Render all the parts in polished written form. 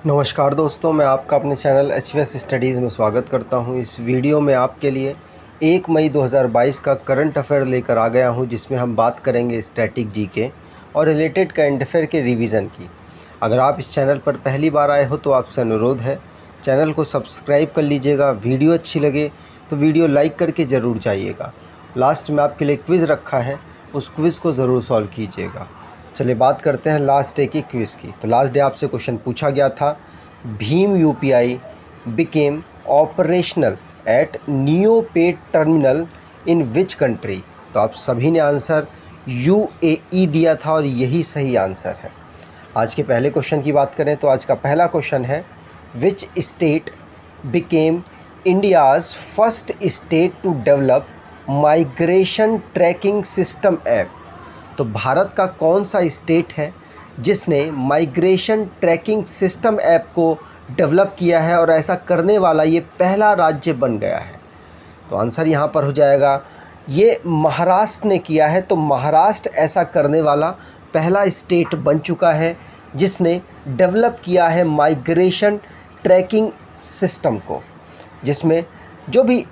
नमस्कार दोस्तों, मैं आपका अपने चैनल HVS स्टडीज़ में स्वागत करता हूं। इस वीडियो में आपके लिए 1 मई 2022 का करंट अफेयर लेकर आ गया हूं, जिसमें हम बात करेंगे स्टैटिक जीके और रिलेटेड करंट अफेयर के रिवीजन की। अगर आप इस चैनल पर पहली बार आए हो तो आपसे अनुरोध है, चैनल को सब्सक्राइब कर लीजिएगा। वीडियो अच्छी लगे तो वीडियो लाइक करके ज़रूर जाइएगा। लास्ट में आपके लिए क्विज़ रखा है, उस क्विज़ को ज़रूर सॉल्व कीजिएगा। चलिए बात करते हैं लास्ट डे की क्विज़ की। तो लास्ट डे आपसे क्वेश्चन पूछा गया था, भीम UPI became operational at Neopay terminal in which country. तो आप सभी ने आंसर यूएई दिया था और यही सही आंसर है। आज के पहले क्वेश्चन की बात करें तो आज का पहला क्वेश्चन है, which state became India's first state to develop migration tracking system app. तो भारत का कौन सा स्टेट है जिसने माइग्रेशन ट्रैकिंग सिस्टम ऐप को डेवलप किया है और ऐसा करने वाला ये पहला राज्य बन गया है। तो आंसर यहाँ पर हो जाएगा, ये महाराष्ट्र ने किया है। तो महाराष्ट्र ऐसा करने वाला पहला स्टेट बन चुका है जिसने डेवलप किया है माइग्रेशन ट्रैकिंग सिस्टम को, जिसमें जो भी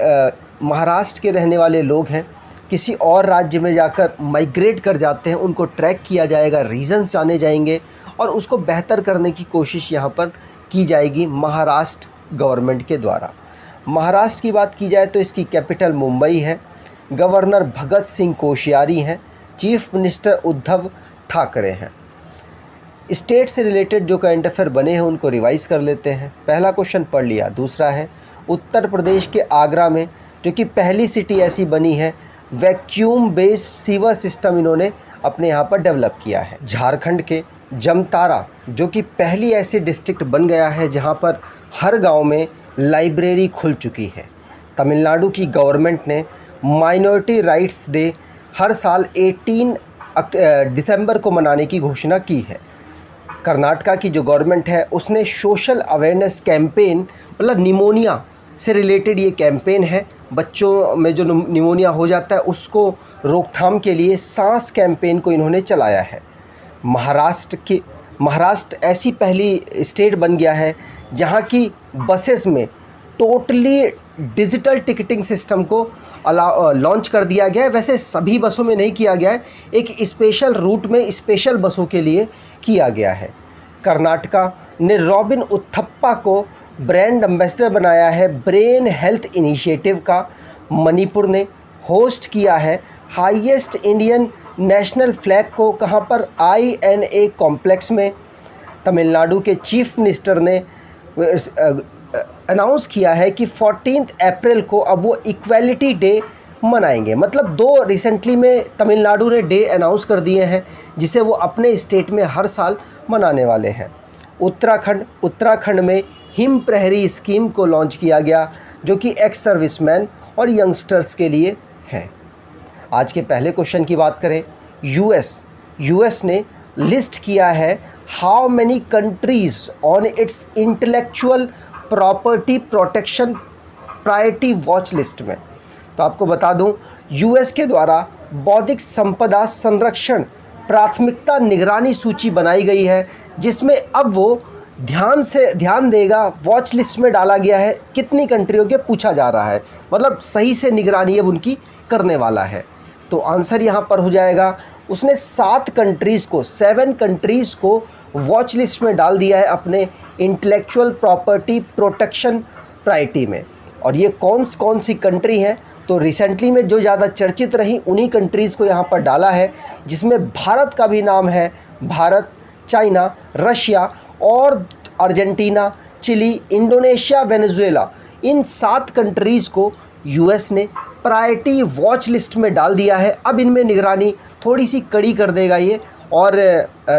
महाराष्ट्र के रहने वाले लोग हैं किसी और राज्य में जाकर माइग्रेट कर जाते हैं, उनको ट्रैक किया जाएगा, रीजन्स जाने जाएंगे और उसको बेहतर करने की कोशिश यहाँ पर की जाएगी महाराष्ट्र गवर्नमेंट के द्वारा। महाराष्ट्र की बात की जाए तो इसकी कैपिटल मुंबई है, गवर्नर भगत सिंह कोश्यारी हैं, चीफ मिनिस्टर उद्धव ठाकरे हैं। स्टेट से रिलेटेड जो करंट अफेयर बने हैं उनको रिवाइज़ कर लेते हैं। पहला क्वेश्चन पढ़ लिया। दूसरा है, उत्तर प्रदेश के आगरा में जो कि पहली सिटी ऐसी बनी है, वैक्यूम बेस्ड सीवर सिस्टम इन्होंने अपने यहाँ पर डेवलप किया है। झारखंड के जमतारा जो कि पहली ऐसी डिस्ट्रिक्ट बन गया है जहाँ पर हर गांव में लाइब्रेरी खुल चुकी है। तमिलनाडु की गवर्नमेंट ने माइनॉरिटी राइट्स डे हर साल 18 दिसंबर को मनाने की घोषणा की है। कर्नाटका की जो गवर्नमेंट है उसने सोशल अवेयरनेस कैंपेन, मतलब निमोनिया से रिलेटेड ये कैंपेन है, बच्चों में जो निमोनिया हो जाता है उसको रोकथाम के लिए सांस कैंपेन को इन्होंने चलाया है। महाराष्ट्र ऐसी पहली स्टेट बन गया है जहाँ की बसेस में टोटली डिजिटल टिकटिंग सिस्टम को लॉन्च कर दिया गया है। वैसे सभी बसों में नहीं किया गया है, एक स्पेशल रूट में स्पेशल बसों के लिए किया गया है। कर्नाटका ने रॉबिन उथप्पा को ब्रांड एम्बेसडर बनाया है ब्रेन हेल्थ इनिशिएटिव का। मणिपुर ने होस्ट किया है हाईएस्ट इंडियन नेशनल फ्लैग को, कहाँ पर, INA कॉम्प्लेक्स में। तमिलनाडु के चीफ मिनिस्टर ने अनाउंस किया है कि 14 अप्रैल को अब वो इक्वालिटी डे मनाएंगे। मतलब 2 रिसेंटली में तमिलनाडु ने डे अनाउंस कर दिए हैं जिसे वो अपने स्टेट में हर साल मनाने वाले हैं। उत्तराखंड में हिम प्रहरी स्कीम को लॉन्च किया गया जो कि एक्स सर्विसमैन और यंगस्टर्स के लिए है। आज के पहले क्वेश्चन की बात करें, यूएस ने लिस्ट किया है how many countries on it's intellectual property protection priority watch list में। तो आपको बता दूं, यूएस के द्वारा बौद्धिक संपदा संरक्षण प्राथमिकता निगरानी सूची बनाई गई है, जिसमें अब वो ध्यान देगा, वॉच लिस्ट में डाला गया है कितनी कंट्रियों के पूछा जा रहा है, मतलब सही से निगरानी अब उनकी करने वाला है। तो आंसर यहाँ पर हो जाएगा, उसने 7 कंट्रीज़ को वॉच लिस्ट में डाल दिया है अपने इंटेलेक्चुअल प्रॉपर्टी प्रोटेक्शन प्रायोरिटी में। और ये कौन सी कंट्री हैं, तो रिसेंटली में जो ज़्यादा चर्चित रही उन्हीं कंट्रीज़ को यहाँ पर डाला है, जिसमें भारत का भी नाम है। भारत, चाइना, रशिया और अर्जेंटीना, चिली, इंडोनेशिया, वेनेजुएला, इन 7 कंट्रीज़ को यूएस ने प्रायोरिटी वॉच लिस्ट में डाल दिया है। अब इनमें निगरानी थोड़ी सी कड़ी कर देगा ये। और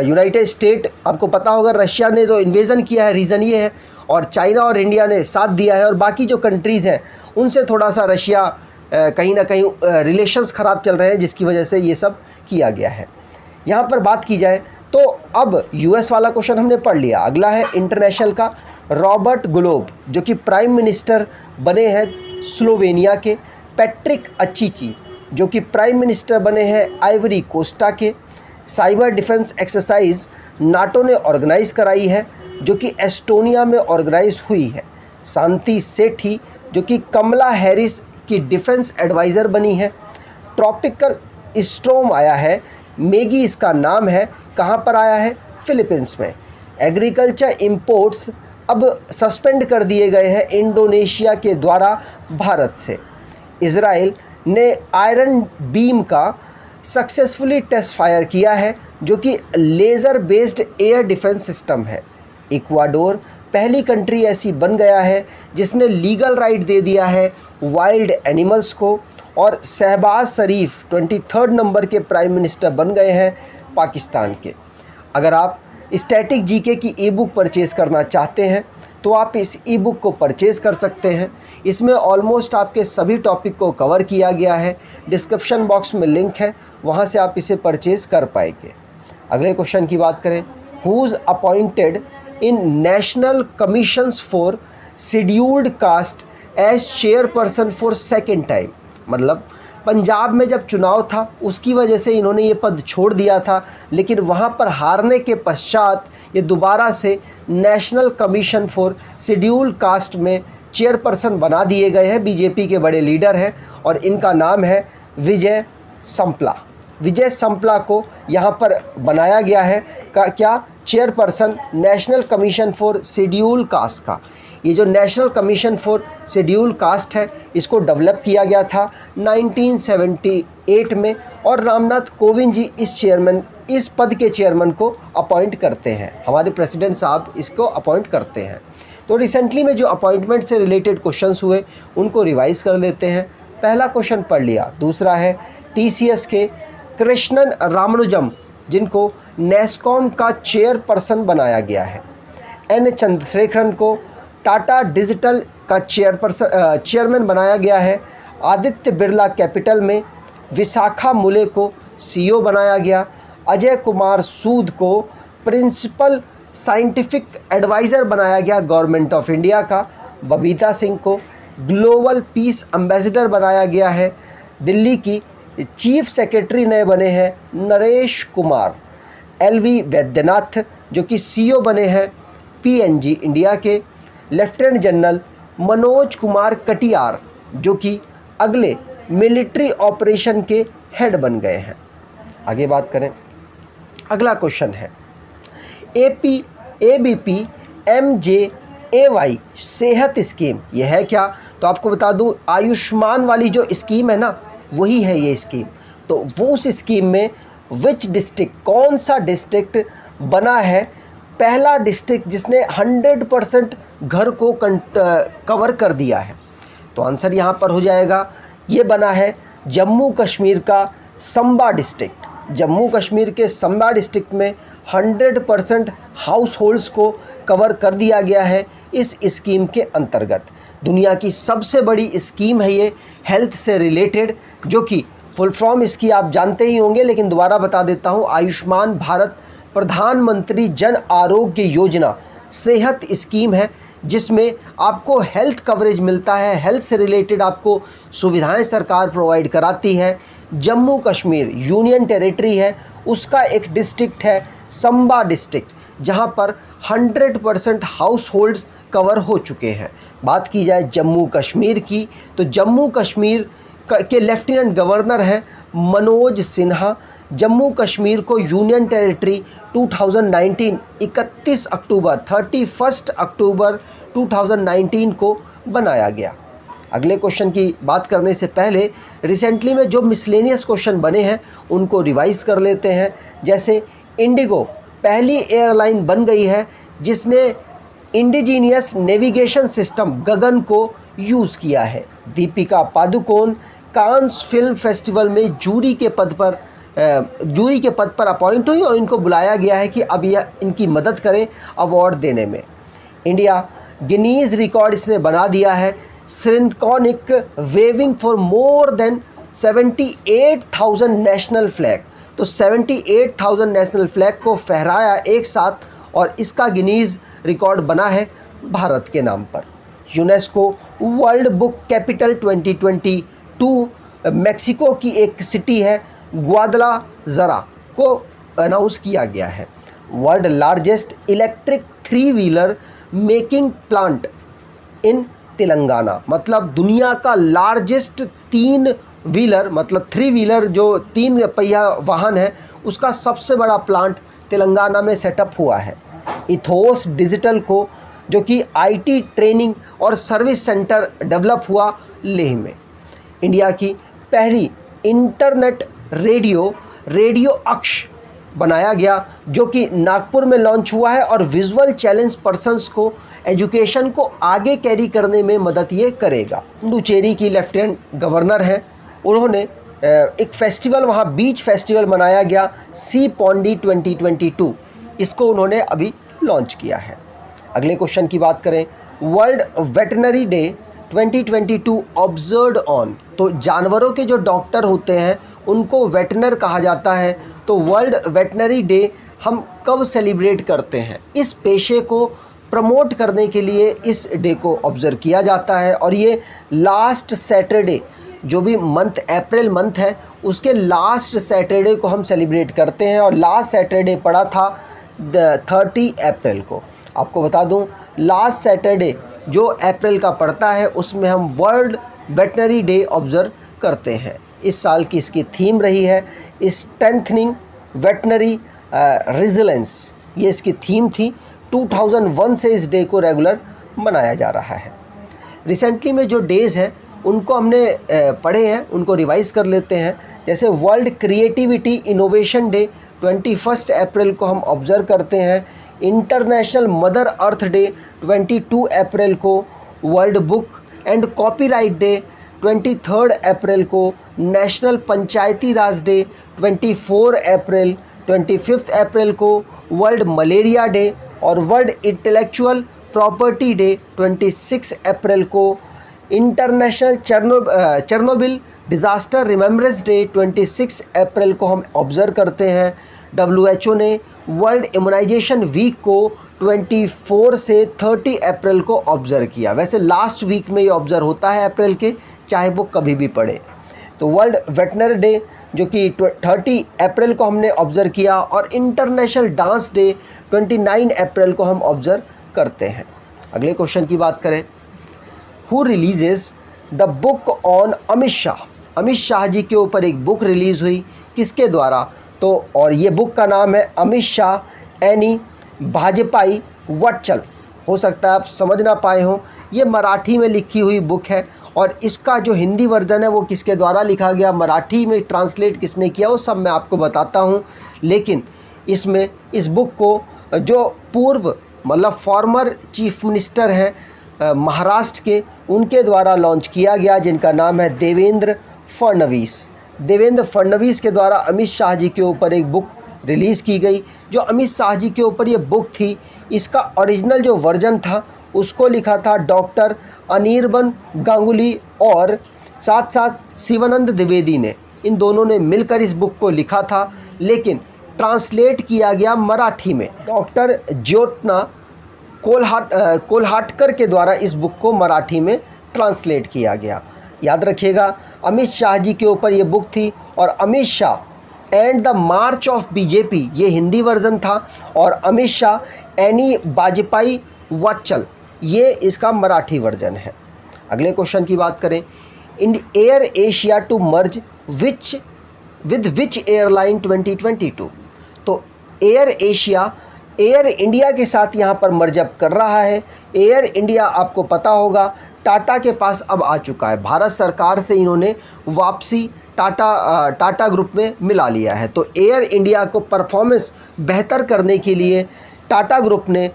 यूनाइटेड स्टेट, आपको पता होगा, रशिया ने जो इन्वेज़न किया है रीज़न ये है, और चाइना और इंडिया ने साथ दिया है, और बाकी जो कंट्रीज़ हैं उनसे थोड़ा सा रशिया कहीं ना कहीं रिलेशंस ख़राब चल रहे हैं, जिसकी वजह से ये सब किया गया है। यहाँ पर बात की जाए तो अब यूएस वाला क्वेश्चन हमने पढ़ लिया। अगला है इंटरनेशनल का। रॉबर्ट गुलोब जो कि प्राइम मिनिस्टर बने हैं स्लोवेनिया के, पैट्रिक अचिची जो कि प्राइम मिनिस्टर बने हैं आइवरी कोस्टा के। साइबर डिफेंस एक्सरसाइज नाटो ने ऑर्गेनाइज कराई है। जो कि एस्टोनिया में ऑर्गेनाइज हुई है। शांति सेठी जो कि कमला हैरिस की डिफेंस एडवाइज़र बनी है। ट्रॉपिकल स्टॉर्म आया है, मैगी इसका नाम है, कहाँ पर आया है? फिलीपींस में। एग्रीकल्चर इंपोर्ट्स अब सस्पेंड कर दिए गए हैं इंडोनेशिया के द्वारा भारत से। इजराइल ने आयरन बीम का सक्सेसफुली टेस्ट फायर किया है जो कि laser based air defence system है। इक्वाडोर पहली कंट्री ऐसी बन गया है जिसने लीगल राइट दे दिया है वाइल्ड एनिमल्स को। और शहबाज शरीफ 23rd नंबर के प्राइम मिनिस्टर बन गए हैं पाकिस्तान के। अगर आप स्टैटिक जीके की ई बुक परचेज़ करना चाहते हैं तो आप इस ई बुक को परचेज़ कर सकते हैं। इसमें ऑलमोस्ट आपके सभी टॉपिक को कवर किया गया है। डिस्क्रिप्शन बॉक्स में लिंक है, वहाँ से आप इसे परचेज़ कर पाएंगे। अगले क्वेश्चन की बात करें, who's appointed in national commissions for scheduled caste as chairperson for second time. मतलब पंजाब में जब चुनाव था उसकी वजह से इन्होंने ये पद छोड़ दिया था, लेकिन वहाँ पर हारने के पश्चात ये दोबारा से national commission for scheduled cast में चेयरपर्सन बना दिए गए हैं। बीजेपी के बड़े लीडर हैं और इनका नाम है विजय संपला। विजय संपला को यहाँ पर बनाया गया है क्या chairperson national commission for scheduled cast का। ये जो national commission for scheduled cast है इसको डेवलप किया गया था 1978 में और रामनाथ कोविंद जी इस पद के चेयरमैन को अपॉइंट करते हैं। हमारे प्रेसिडेंट साहब इसको अपॉइंट करते हैं। तो रिसेंटली में जो अपॉइंटमेंट से रिलेटेड क्वेश्चंस हुए उनको रिवाइज कर लेते हैं। पहला क्वेश्चन पढ़ लिया। दूसरा है टीसीएस के कृष्णन रामानुजम जिनको नेस्कॉम का चेयरपर्सन बनाया गया है। एन चंद्रशेखरन को टाटा डिजिटल का चेयरमैन बनाया गया है। आदित्य बिरला कैपिटल में विशाखा मुले को सीईओ बनाया गया। अजय कुमार सूद को प्रिंसिपल साइंटिफिक एडवाइज़र बनाया गया गवर्नमेंट ऑफ इंडिया का। बबीता सिंह को ग्लोबल पीस एम्बेसडर बनाया गया है। दिल्ली की चीफ सेक्रेटरी नए बने हैं नरेश कुमार। एलवी वैद्यनाथ जो कि सीईओ बने हैं पीएनजी इंडिया के। लेफ्टिनेंट जनरल मनोज कुमार कटियार जो कि अगले मिलिट्री ऑपरेशन के हेड बन गए हैं। आगे बात करें, अगला क्वेश्चन है एबीपी एमजेएवाई सेहत स्कीम। यह है क्या? तो आपको बता दूं आयुष्मान वाली जो स्कीम है ना वही है ये स्कीम। तो वो उस स्कीम में विच डिस्ट्रिक्ट, कौन सा डिस्ट्रिक्ट बना है पहला डिस्ट्रिक्ट जिसने 100% घर को कवर कर दिया है? तो आंसर यहाँ पर हो जाएगा, ये बना है जम्मू कश्मीर का संबा डिस्ट्रिक्ट। जम्मू कश्मीर के संबा डिस्ट्रिक्ट में 100% हाउस होल्ड्स को कवर कर दिया गया है इस स्कीम के अंतर्गत। दुनिया की सबसे बड़ी स्कीम है ये हेल्थ से रिलेटेड, जो कि फुल फॉर्म इसकी आप जानते ही होंगे लेकिन दोबारा बता देता हूँ, आयुष्मान भारत प्रधानमंत्री जन आरोग्य योजना सेहत स्कीम है जिसमें आपको हेल्थ कवरेज मिलता है। हेल्थ से रिलेटेड आपको सुविधाएं सरकार प्रोवाइड कराती है। जम्मू कश्मीर यूनियन टेरिटरी है, उसका एक डिस्ट्रिक्ट है संबा डिस्ट्रिक्ट जहां पर 100% हाउस होल्ड्स कवर हो चुके हैं। बात की जाए जम्मू कश्मीर की तो जम्मू कश्मीर के लेफ्टिनेंट गवर्नर हैं मनोज सिन्हा। जम्मू कश्मीर को यूनियन टेरिटरी 2019 31 अक्टूबर 2019 को बनाया गया। अगले क्वेश्चन की बात करने से पहले रिसेंटली में जो मिसलेनियस क्वेश्चन बने हैं उनको रिवाइज कर लेते हैं। जैसे इंडिगो पहली एयरलाइन बन गई है जिसने इंडिजीनियस नेविगेशन सिस्टम गगन को यूज़ किया है। Deepika Padukone Cannes film festival में जूरी के पद पर अपॉइंट हुई और इनको बुलाया गया है कि अब यह इनकी मदद करें अवार्ड देने में। इंडिया गिनीज़ रिकॉर्ड इसने बना दिया है synchronic waving for more than 78,000 national flag. तो 78,000 नेशनल फ्लैग को फहराया एक साथ और इसका गिनीज़ रिकॉर्ड बना है भारत के नाम पर। UNESCO world book capital 2022 Mexico की एक सिटी है ग्वादलाजरा को अनाउंस किया गया है। World largest electric three wheeler making plant in Telangana, मतलब दुनिया का लार्जेस्ट 3-व्हीलर मतलब 3-व्हीलर जो 3 पहिया वाहन है उसका सबसे बड़ा प्लांट तेलंगाना में सेटअप हुआ है। इथोस डिजिटल को जो कि आईटी ट्रेनिंग और सर्विस सेंटर डेवलप हुआ लेह में। इंडिया की पहली इंटरनेट रेडियो अक्ष बनाया गया जो कि नागपुर में लॉन्च हुआ है और विजुअल चैलेंज पर्सन्स को एजुकेशन को आगे कैरी करने में मदद ये करेगा। पुडुचेरी की लेफ्टिनेंट गवर्नर हैं, उन्होंने एक फेस्टिवल वहाँ बीच फेस्टिवल मनाया गया सी पॉन्डी 2022, इसको उन्होंने अभी लॉन्च किया है। अगले क्वेश्चन की बात करें, world veterinary day 2022 observed on, तो जानवरों के जो डॉक्टर होते हैं उनको वेटरनर कहा जाता है। तो वर्ल्ड वेटरनरी डे हम कब सेलिब्रेट करते हैं? इस पेशे को प्रमोट करने के लिए इस डे को ऑब्ज़र्व किया जाता है और ये लास्ट सैटरडे जो भी मंथ अप्रैल मंथ है उसके लास्ट सैटरडे को हम सेलिब्रेट करते हैं और लास्ट सैटरडे पड़ा था 30 अप्रैल को। आपको बता दूं लास्ट सैटरडे जो अप्रैल का पड़ता है उसमें हम वर्ल्ड वेटरनरी डे ऑब्ज़र्व करते हैं। इस साल की इसकी थीम रही है स्ट्रेंथनिंग वेटरनरी रेजिलेंस, ये इसकी थीम थी। 2001 से इस डे को रेगुलर मनाया जा रहा है। रिसेंटली में जो डेज़ हैं उनको हमने पढ़े हैं, उनको रिवाइज़ कर लेते हैं। जैसे वर्ल्ड क्रिएटिविटी इनोवेशन डे 21 अप्रैल को हम ऑब्ज़र्व करते हैं। इंटरनेशनल मदर अर्थ डे 22 अप्रैल को। World book and copyright day 23 अप्रैल को। नेशनल पंचायती राज डे 24 अप्रैल। 25 अप्रैल को वर्ल्ड मलेरिया डे और वर्ल्ड इंटेलेक्चुअल प्रॉपर्टी डे 26 अप्रैल को। International Chernobyl disaster remembrance day 26 अप्रैल को हम ऑब्ज़र्व करते हैं। WHO ने वर्ल्ड इम्यूनाइजेशन वीक को 24 से 30 अप्रैल को ऑब्ज़र्व किया। वैसे लास्ट वीक में ये ऑब्ज़र्व होता है अप्रैल के, चाहे वो कभी भी पड़े। तो वर्ल्ड वेटरनरी डे जो कि 30 अप्रैल को हमने ऑब्ज़र्व किया और इंटरनेशनल डांस डे 29 अप्रैल को हम ऑब्ज़र्व करते हैं। अगले क्वेश्चन की बात करें, who releases the book on Amit Shah? Amit Shah ji के ऊपर एक बुक रिलीज़ हुई, किसके द्वारा? तो और ये बुक का नाम है अमित शाह एनी भाजपाई वटचल। हो सकता है आप समझ ना पाए हों, ये मराठी में लिखी हुई बुक है और इसका जो हिंदी वर्जन है वो किसके द्वारा लिखा गया, मराठी में ट्रांसलेट किसने किया, वो सब मैं आपको बताता हूँ। लेकिन इसमें इस बुक को जो पूर्व मतलब फॉर्मर चीफ मिनिस्टर हैं महाराष्ट्र के, उनके द्वारा लॉन्च किया गया, जिनका नाम है देवेंद्र फडणवीस के द्वारा अमित शाह जी के ऊपर एक बुक रिलीज़ की गई। जो अमित शाह जी के ऊपर ये बुक थी, इसका ओरिजिनल जो वर्जन था उसको लिखा था डॉक्टर अनिर्बन गांगुली और साथ साथ शिवानंद द्विवेदी ने, इन दोनों ने मिलकर इस बुक को लिखा था, लेकिन ट्रांसलेट किया गया मराठी में डॉक्टर ज्योत्ना कोल्हाटकर के द्वारा इस बुक को मराठी में ट्रांसलेट किया गया। याद रखिएगा, अमित शाह जी के ऊपर ये बुक थी और Amit Shah and the March of BJP ये हिंदी वर्जन था और अमित शाह एनी वाजपेयी वटचल ये इसका मराठी वर्जन है। अगले क्वेश्चन की बात करें, Air Asia to merge with which airline 2022? तो एयर एशिया एयर इंडिया के साथ यहाँ पर मर्जअप कर रहा है। एयर इंडिया आपको पता होगा टाटा के पास अब आ चुका है, भारत सरकार से इन्होंने वापसी टाटा ग्रुप में मिला लिया है। तो एयर इंडिया को परफॉर्मेंस बेहतर करने के लिए टाटा ग्रुप ने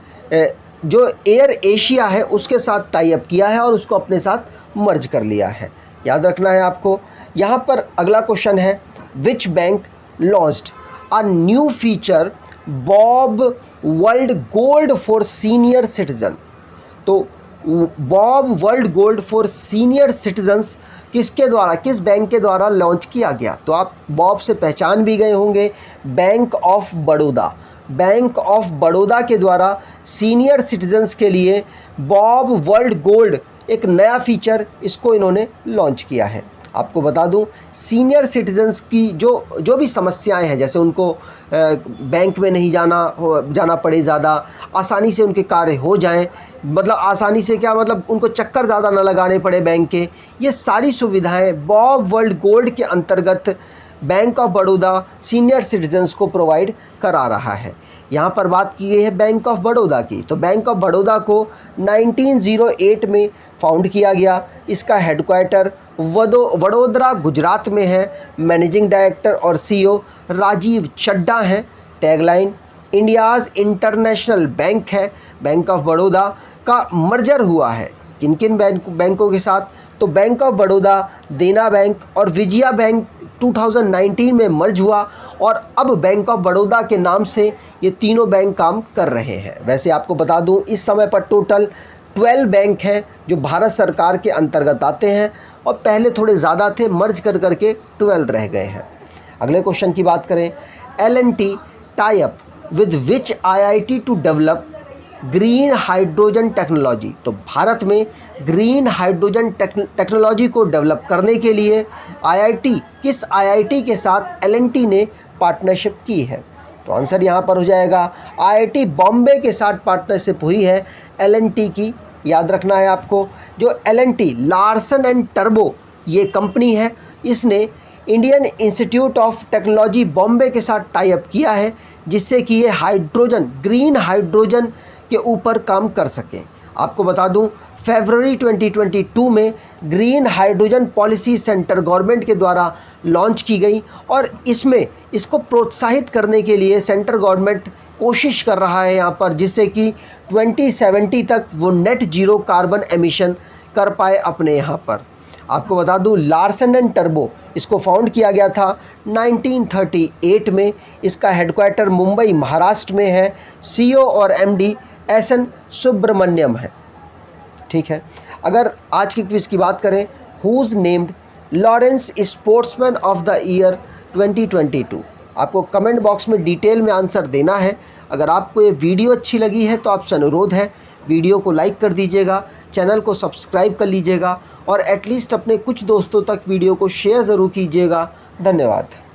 जो एयर एशिया है उसके साथ टाई अप किया है और उसको अपने साथ मर्ज कर लिया है। याद रखना है आपको। यहाँ पर अगला क्वेश्चन है, which bank launched a new feature BOB world gold for senior citizen? तो BOB world gold for senior citizens किसके द्वारा, किस बैंक के द्वारा लॉन्च किया गया? तो आप बॉब से पहचान भी गए होंगे, बैंक ऑफ बड़ौदा के द्वारा सीनियर सिटीजन्स के लिए बॉब वर्ल्ड गोल्ड एक नया फीचर इसको इन्होंने लॉन्च किया है। आपको बता दूं, सीनियर सिटीजन्स की जो भी समस्याएं हैं, जैसे उनको बैंक में नहीं जाना पड़े, ज़्यादा आसानी से उनके कार्य हो जाएं, मतलब आसानी से क्या, मतलब उनको चक्कर ज़्यादा न लगाने पड़े बैंक के, ये सारी सुविधाएं बॉब वर्ल्ड गोल्ड के अंतर्गत bank of Baroda senior citizens को प्रोवाइड करा रहा है। यहाँ पर बात की गई है बैंक ऑफ बड़ौदा की, तो बैंक ऑफ बड़ौदा को 1908 में फाउंड किया गया। इसका हेडक्वार्टर वडोदरा गुजरात में है। मैनेजिंग डायरेक्टर और सीईओ राजीव चड्ढा हैं। टैगलाइन इंडियाज़ इंटरनेशनल बैंक है। बैंक ऑफ बड़ौदा का मर्जर हुआ है किन किन बैंकों के साथ, तो बैंक ऑफ बड़ौदा, देना बैंक और विजया बैंक 2019 में मर्ज हुआ और अब बैंक ऑफ बड़ौदा के नाम से ये तीनों बैंक काम कर रहे हैं। वैसे आपको बता दूं, इस समय पर टोटल 12 बैंक हैं जो भारत सरकार के अंतर्गत आते हैं और पहले थोड़े ज़्यादा थे, मर्ज कर करके 12 रह गए हैं। अगले क्वेश्चन की बात करें, L&T tie up with which IIT to develop green hydrogen technology. तो भारत में ग्रीन हाइड्रोजन टेक्नोलॉजी को डेवलप करने के लिए किस IIT के साथ L&T ने पार्टनरशिप की है, तो आंसर यहाँ पर हो जाएगा IIT बॉम्बे के साथ पार्टनरशिप हुई है L&T की। याद रखना है आपको, जो L&T लार्सन एंड टर्बो ये कंपनी है, इसने Indian institute of technology Bombay के साथ टाई अप किया है, जिससे कि ये ग्रीन हाइड्रोजन के ऊपर काम कर सकें। आपको बता दूं, फरवरी 2022 में green hydrogen policy centre government के द्वारा लॉन्च की गई और इसको प्रोत्साहित करने के लिए सेंटर गवर्नमेंट कोशिश कर रहा है यहाँ पर, जिससे कि 2070 तक वो नेट जीरो कार्बन एमिशन कर पाए अपने यहाँ पर। आपको बता दूं, लार्सन एंड टर्बो इसको फाउंड किया गया था 1938 में। इसका हेडक्वार्टर मुंबई महाराष्ट्र में है। सीईओ और MD SN सुब्रमण्यम है। ठीक है, अगर आज की क्विज़ की बात करें, who's named Laureus sportsman of the year 2022, आपको कमेंट बॉक्स में डिटेल में आंसर देना है। अगर आपको ये वीडियो अच्छी लगी है तो आपसे अनुरोध है वीडियो को लाइक कर दीजिएगा, चैनल को सब्सक्राइब कर लीजिएगा और एटलीस्ट अपने कुछ दोस्तों तक वीडियो को शेयर ज़रूर कीजिएगा। धन्यवाद।